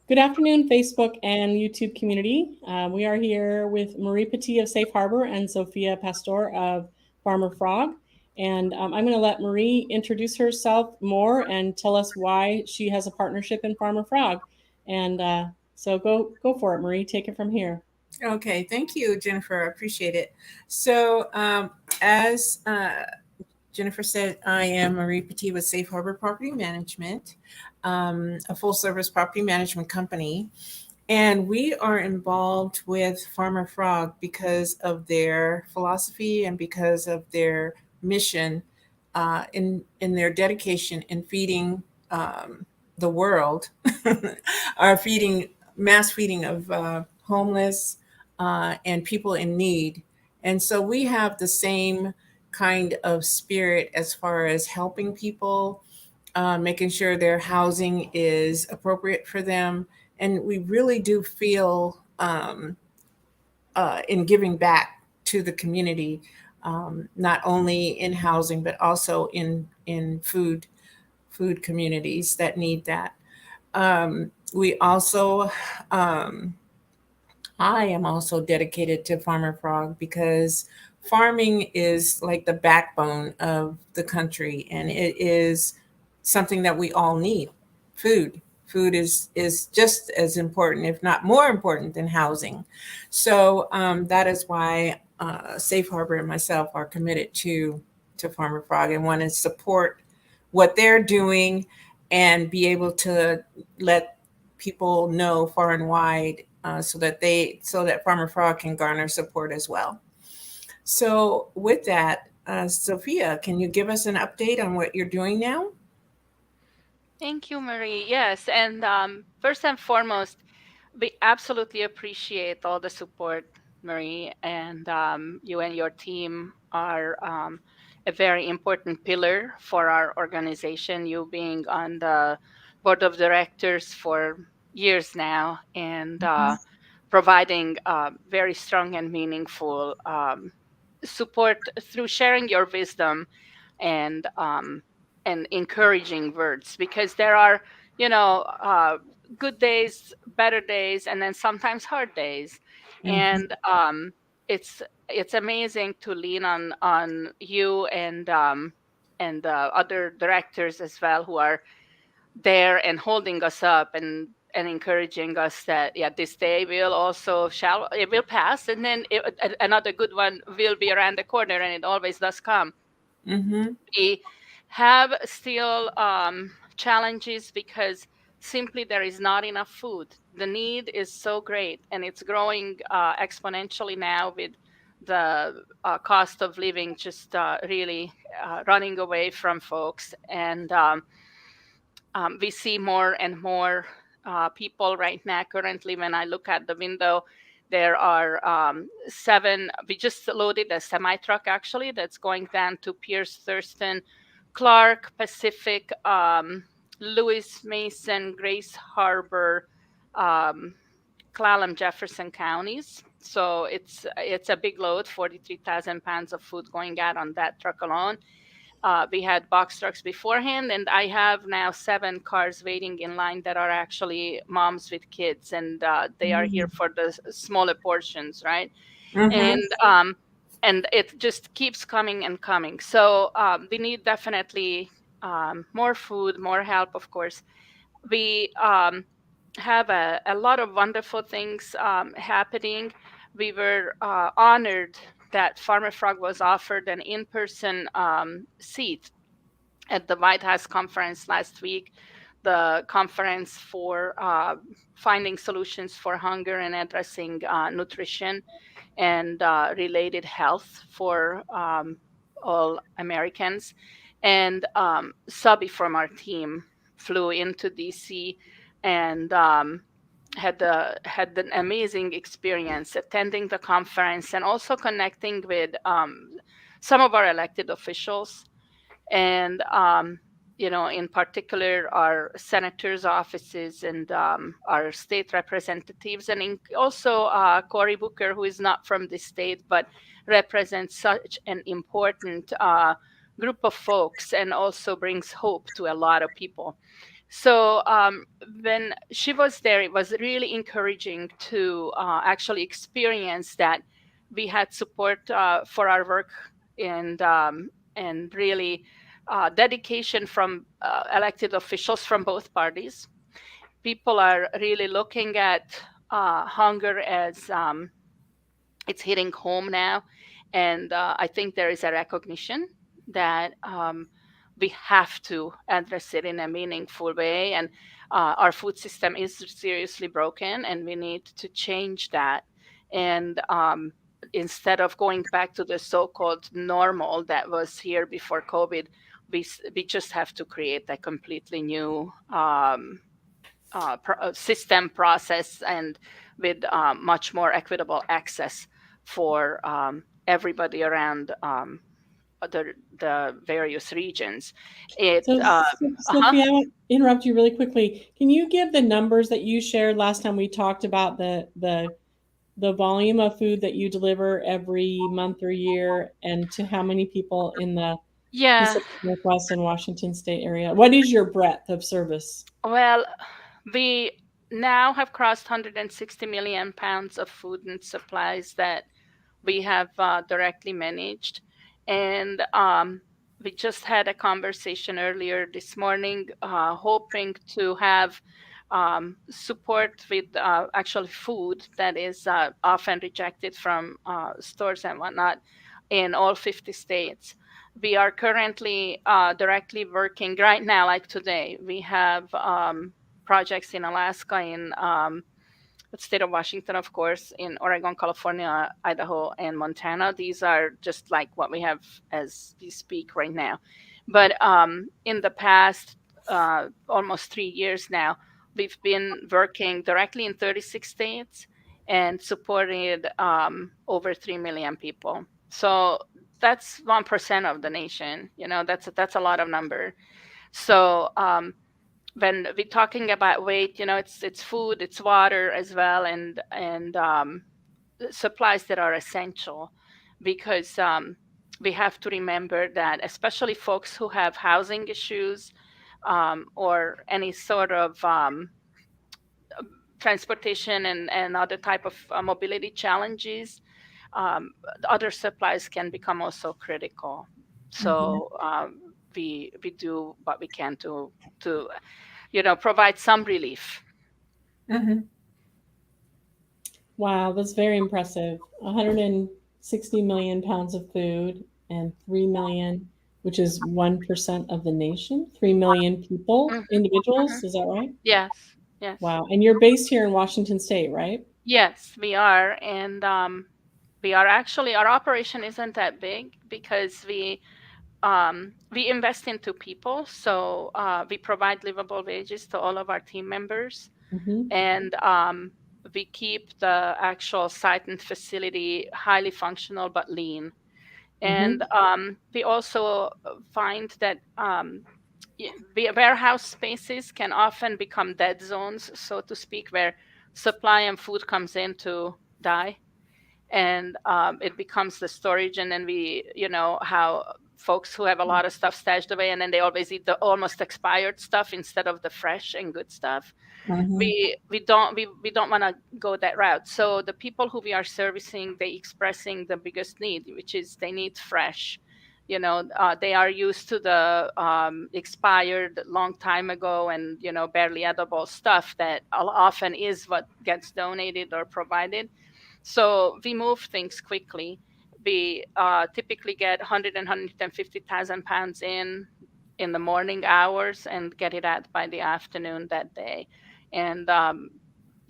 Good afternoon, Facebook and YouTube community. We are here with Marie Petit of Safe Harbor and Zsophia Pastor of Farmer Frog. And I'm going to let Marie introduce herself more and tell us why she has a partnership in Farmer Frog. And so go for it, Marie. Take it from here. Okay, thank you, Jennifer. I appreciate it. So, as Jennifer said, I am Marie Petit with Safe Harbor Property Management, a full service property management company. And we are involved with Farmer Frog because of their philosophy and because of their mission in their dedication in feeding the world, are feeding mass feeding of homeless and people in need. And so we have the same kind of spirit as far as helping people, making sure their housing is appropriate for them. And we really do feel in giving back to the community, not only in housing, but also in food communities that need that. We also, I am also dedicated to Farmer Frog because farming is like the backbone of the country, and it is something that we all need. Food. Food is just as important, if not more important, than housing. So that is why Safe Harbor and myself are committed to Farmer Frog and want to support what they're doing and be able to let people know far and wide, so that Farmer Frog can garner support as well. So with that, Sophia, can you give us an update on what you're doing now? Thank you, Marie. Yes, and first and foremost, we absolutely appreciate all the support, Marie, and you and your team are a very important pillar for our organization. You being on the board of directors for years now, and providing very strong and meaningful support through sharing your wisdom and encouraging words, because there are, you know, good days, better days, and then sometimes hard days. Mhm. And it's amazing to lean on you and other directors as well, who are there and holding us up and encouraging us that, yeah, this day will also shall it will pass, and then another good one will be around the corner, and it always does come. Mhm. We have still challenges because simply there is not enough food. The need is so great, and it's growing exponentially now with the cost of living just really running away from folks. And we see more and more people right now. Currently, when I look at the window, there are seven. We just loaded a semi truck actually that's going down to Pierce, Thurston, Clark, Pacific, Lewis, Mason, Grace Harbor, um, Clallam, Jefferson counties. So it's a big load, 43,000 pounds of food going out on that truck alone. We had box trucks beforehand, and I have now seven cars waiting in line that are actually moms with kids, and they are here Mhm. for the smaller portions, right? Mhm. And and it just keeps coming and coming. So we need definitely more food, more help, of course. We have a lot of wonderful things happening. We were honored that Farmer Frog was offered an in-person seat at the White House conference last week, the conference for finding solutions for hunger and addressing nutrition and related health for all Americans. And Sabi from our team flew into DC and had an amazing experience attending the conference and also connecting with some of our elected officials, and in particular our senators' offices and our state representatives, and also Cory Booker, who is not from the state but represents such an important group of folks and also brings hope to a lot of people. So when she was there, it was really encouraging to actually experience that we had support for our work, and really dedication from elected officials from both parties. People are really looking at hunger as it's hitting home now, and I think there is a recognition that we have to address it in a meaningful way, and our food system is seriously broken, and we need to change that. And instead of going back to the so-called normal that was here before COVID, we just have to create a completely new system process, and with much more equitable access for everybody around the various regions. It So, uh-huh. Sophia, I want to interrupt you really quickly. Can you give the numbers that you shared last time we talked about the volume of food that you deliver every month or year, and to how many people in the Yeah, Pacific Northwest and Washington State area? What is your breadth of service? well, we now have crossed 160 million pounds of food and supplies that we have directly managed. And we just had a conversation earlier this morning, hoping to have support with actually food that is often rejected from stores and whatnot in all 50 states. We are currently directly working right now, like today. We have projects in Alaska, in the state of Washington, of course, in Oregon, California, Idaho, and Montana. These are just like what we have as we speak right now. But in the past almost 3 years now, we've been working directly in 36 states and supported over 3 million people. So that's 1% of the nation. That's a lot of number. So when we're talking about weight, it's food, it's water as well, and supplies that are essential, because we have to remember that especially folks who have housing issues, or any sort of transportation and other type of mobility challenges, other supplies can become also critical. So we do what we can to provide some relief. Mm-hmm. Wow, that's very impressive. 160 million pounds of food and 3 million, which is 1% of the nation, 3 million people, Mhm, mhm. individuals. Is that right? Yes, yes, Wow. And you're based here in Washington State, right? yes, we are, and we are actually, our operation isn't that big because we invest into people, so we provide livable wages to all of our team members, Mm-hmm. and we keep the actual site and facility highly functional but lean. And Mm-hmm. we also find that warehouse spaces can often become dead zones, so to speak, where supply and food comes in to die, and it becomes the storage. And then how folks who have a lot of stuff stashed away, and then they always eat the almost expired stuff instead of the fresh and good stuff. Mm-hmm. We don't want to go that route. So the people who we are servicing, they expressing the biggest need, which is they need fresh. They are used to the expired long time ago, and barely edible stuff that often is what gets donated or provided. So we move things quickly. We typically get 100 and 150,000 pounds in the morning hours and get it out by the afternoon that day. And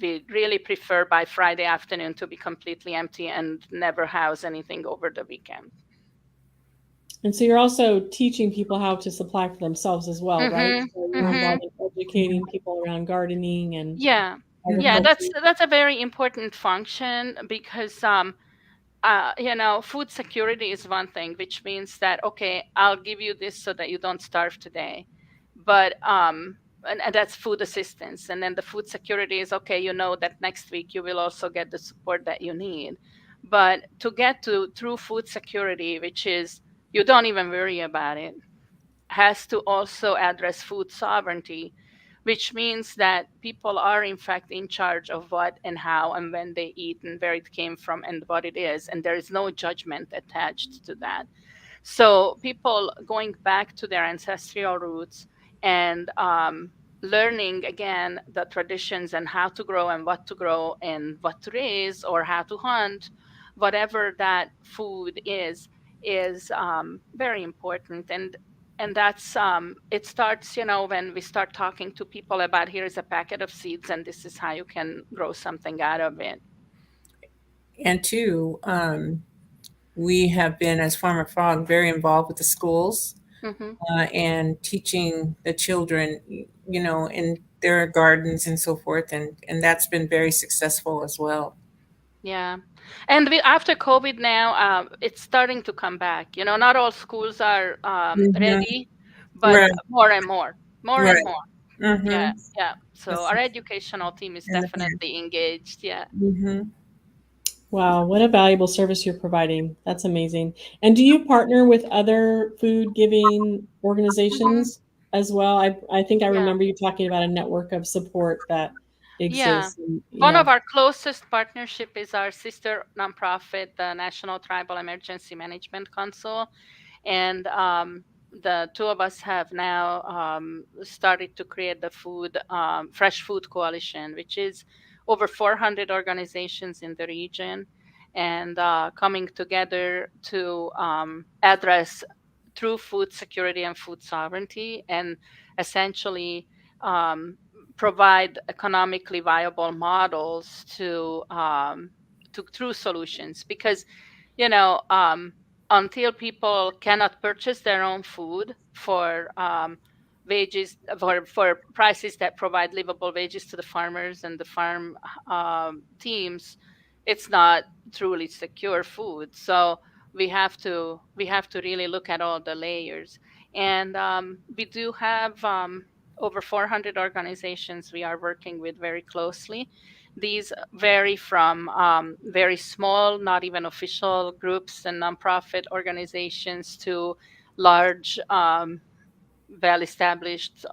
we really prefer by Friday afternoon to be completely empty and never house anything over the weekend. And so you're also teaching people how to supply for themselves as well, right? Mm-hmm. So you're Mm-hmm. involved in educating people around gardening and Yeah. Yeah, agriculture. that's a very important function, because food security is one thing, which means that, okay, I'll give you this so that you don't starve today. But and that's food assistance. And then the food security is, okay, that next week you will also get the support that you need. But to get to true food security, which is you don't even worry about it, has to also address food sovereignty, which means that people are in fact in charge of what and how and when they eat and where it came from and what it is. And there is no judgment attached to that. So people going back to their ancestral roots and learning again the traditions and how to grow and what to raise or how to hunt, whatever that food is very important. And that's it starts, when we start talking to people about here's a packet of seeds and this is how you can grow something out of it. And two, we have been, as Farmer Frog, very involved with the schools Hmm. and teaching the children, in their gardens and so forth, and that's been very successful as well. Yeah. And after COVID now, it's starting to come back. Not all schools are Hmm. ready, but Right, more and more, more and right. more. Yeah, Hmm. yeah. So That's our educational team is in the past. definitely engaged. Yeah. Hmm. Wow, what a valuable service you're providing. That's amazing. And do you partner with other food giving Hmm. organizations as well? I think I Yeah. remember you talking about a network of support that Yeah. exists. One Yeah. of our closest partnership is our sister nonprofit, the National Tribal Emergency Management Council. And the two of us have now started to create the fresh food coalition, which is over 400 organizations in the region and coming together to address true food security and food sovereignty, and essentially um, provide economically viable models to true solutions. Because you know um, until people cannot purchase their own food for wages, for prices that provide livable wages to the farmers and the farm teams, it's not truly secure food. So we have to really look at all the layers. And we do have over 400 organizations we are working with very closely. These vary from very small, not even official groups and nonprofit organizations to large, well established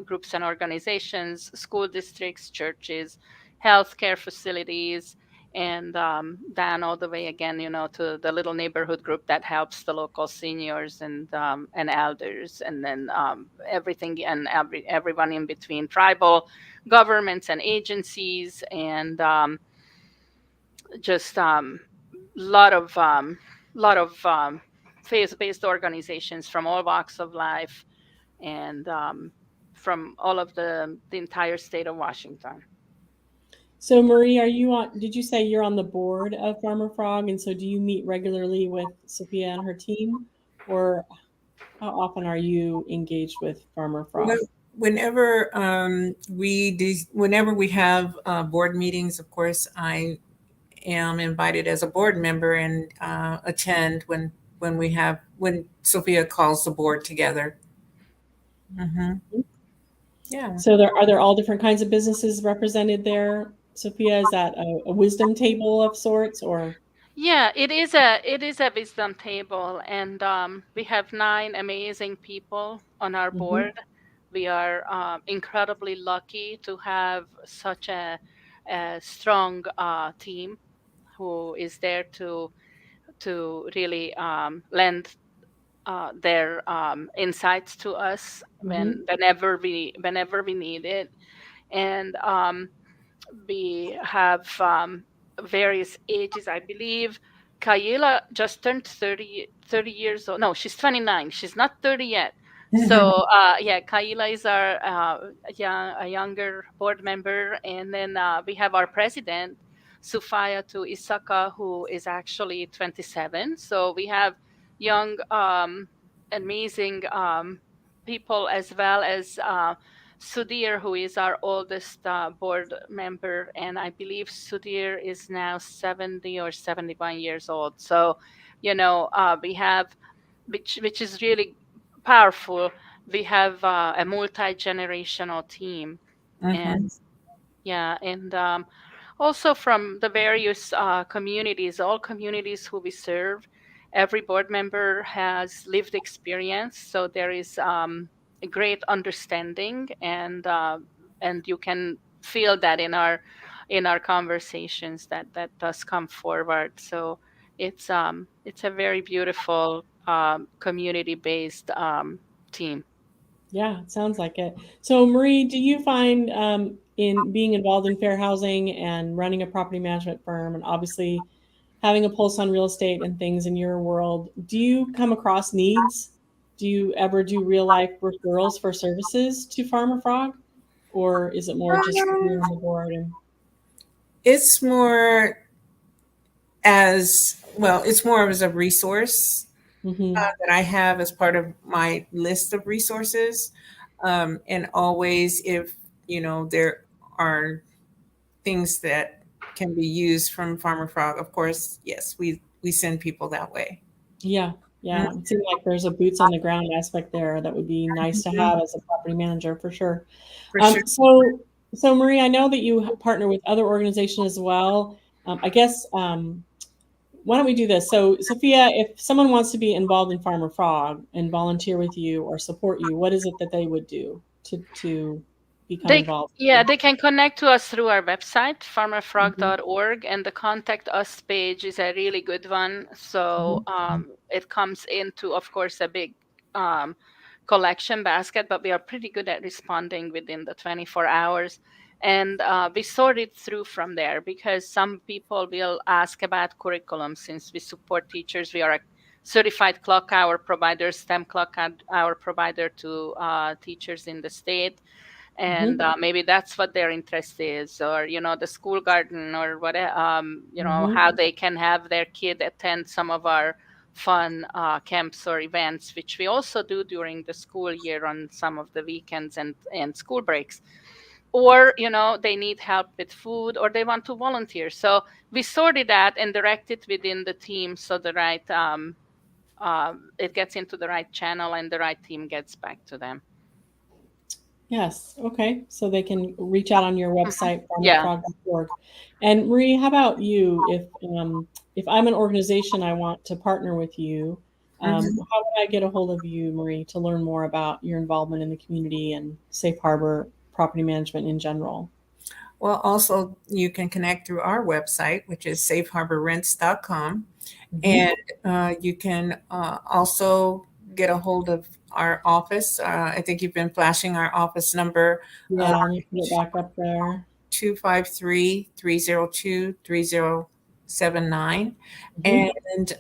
groups and organizations, school districts, churches, healthcare facilities, and down all the way again, to the little neighborhood group that helps the local seniors and elders, and then everything and everyone in between, tribal governments and agencies, and just lot of faith-based organizations from all walks of life, and from all of the entire state of Washington. So Marie, did you say you're on the board of Farmer Frog? And so do you meet regularly with Sophia and her team? Or how often are you engaged with Farmer Well, Frog? whenever we have board meetings, of course, I am invited as a board member and attend when Sophia calls the board together. Hmm. Yeah. So are there all different kinds of businesses represented there? Sophia, is that a wisdom table of sorts or? Yeah, it is a wisdom table, and we have 9 amazing people on our Mhm. board. We are incredibly lucky to have such a strong team who is there to really lend their insights to us Mhm. whenever we need it. And we have various ages. I believe Kayla just turned 30 years old. No, she's 29. She's not 30 yet. So yeah, Kayla is our a younger board member. And then we have our president, Sufaya to Isaka, who is actually 27. So we have young, amazing people, as well as Sudhir, who is our oldest board member, and I believe Sudhir is now 70 or 71 years old. So, we have, which is really powerful. We have a multi-generational team, Hmm. and yeah, and also from the various communities, all communities who we serve, every board member has lived experience. So there is a great understanding, and you can feel that in our conversations that does come forward. So it's a very beautiful community based team. Yeah, it sounds like it. So, Marie, do you find in being involved in fair housing and running a property management firm, and obviously having a pulse on real estate and things in your world, do you come across needs? Do you ever do real life referrals for services to Farmer Frog, or is it more just you're Um, on the board and? it's more as well. It's more as a resource Mhm. that I have as part of my list of resources. And always, if there are things that can be used from Farmer Frog, of course, yes, we send people that way. Yeah, yeah. It seems like there's a boots on the ground aspect there that would be nice to Mhm. have as a property manager for sure. For sure. So Marie, I know that you partner with other organizations as well. I guess why don't we do this? So, Sophia, if someone wants to be involved in Farmer Frog and volunteer with you or support you, what is it that they would do to become They involved Yeah, with they can connect to us through our website, you? farmerfrog.org, and the contact us page is a really good one. So Mhm, it comes into, of course, a big um, collection basket, but we are pretty good at responding within the 24 hours. And we sort it through from there, because some people will ask about curriculum. Since we support teachers, we are a certified clock hour provider, STEM clock hour provider to teachers in the state, and mhm, maybe that's what their interest is, or the school garden, or whatever, mhm. how they can have their kid attend some of our fun camps or events, which we also do during the school year on some of the weekends and school breaks. Or they need help with food, or they want to volunteer. So we sorted that and direct it within the team, so the right it gets into the right channel and the right team gets back to them. Yes. Okay. So they can reach out on your Mhm. website, Yeah. farmerfrog.org. And Marie, how about you? If I'm an organization, I want to partner with you. Mhm. How would I get a hold of you, Marie, to learn more about your involvement in the community and safe harbor property management in general? Well, also, you can connect through our website, which is safeharborrents.com. Hmm. And you can also get a hold of our office. I think you've been flashing our office number, Yeah. Let me put it back up there. 253 302 3079. Mhm.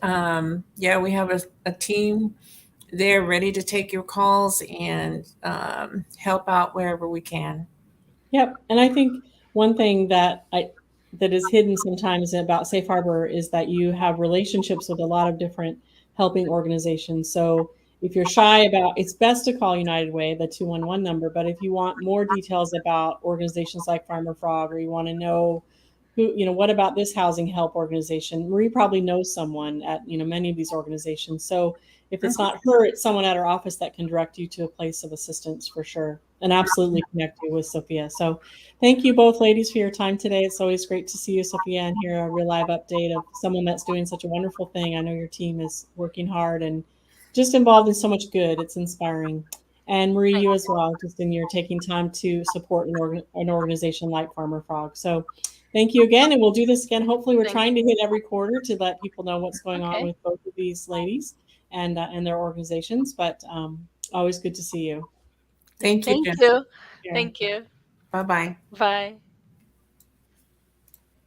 And yeah, we have a team there ready to take your calls and help out wherever we can. Yep. And I think one thing that is hidden sometimes about Safe Harbor is that you have relationships with a lot of different helping organizations. So if you're shy about, it's best to call United Way, the 211 number. But if you want more details about organizations like Farmer Frog, or you want to know who, what about this housing help organization? Marie probably knows someone at, many of these organizations. So if it's Mhm. not her, it's someone at her office that can direct you to a place of assistance for sure, and absolutely connect you with Sophia. So thank you both ladies for your time today. It's always great to see you, Sophia, and hear a real live update of someone that's doing such a wonderful thing. I know your team is working hard and just involved in so much good. It's inspiring. And Marie, Thank you as well, just in your taking time to support an organization like Farmer Frog. So thank you again, and we'll do this again. Hopefully, we're thank trying to hit every quarter to let people know what's going on Okay. with both of these ladies and their organizations. But always good to see you. Thank you, Thank Jen. you. Yeah. Thank you. Bye bye. Bye.